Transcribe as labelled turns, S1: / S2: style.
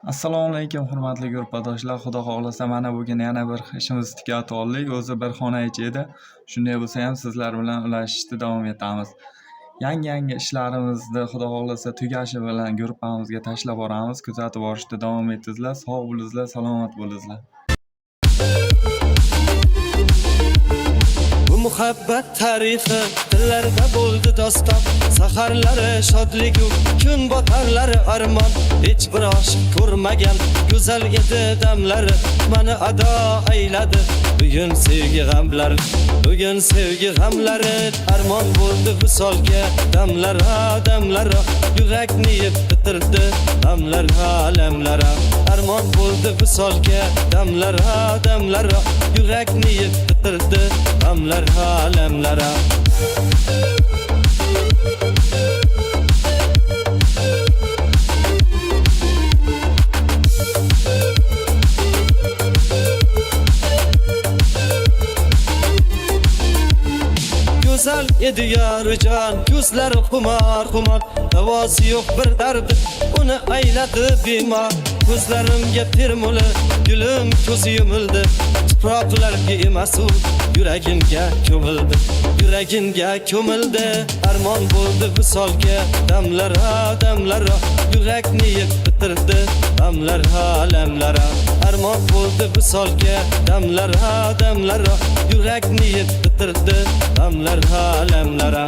S1: Assalomu alaykum hurmatli yurtdoshlar. Xudo xohlasa mana bugun yana bir ishimizni tugatib oldik. O'zi bir xona ichi edi. Shunday bo'lsa ham sizlar bilan ulashishda davom etamiz. Yangi ishlarimizni xudo xohlasa tugashi bilan gruppamizga tashlab boramiz. Kuzatib borishda davom etingizlar. Sog' bo'linglar, salomat bo'linglar.
S2: Bu muhabbat tarixi dillarda bo'ldi doston, saharlari shodligu kun botarlari armon. Hech bir oshiq ko'rmagan go'zal edi damlari, mani ado ayladi bugun sevgi g'amlari. Bugun sevgi g'amlari armon bo'ldi visolga, damlara yurakni yeb bitirdi damlara. Armon bo'ldi visolga, damlara yurakni yeb bitirdi damlara. Güzel edi yarıcan, gözleri kumar, davası yok bir derdi, onu ayladı bimar. Gözlerimge tirmuli, gülüm ko'zi yumildi, tuproqlarga emasur, yuragimga ko'mildi. Armon bo'ldi visolga, damlara yurakni yeb bitirdi damlara. Armon bo'ldi visolga, damlara yurakni yeb bitirdi damlara.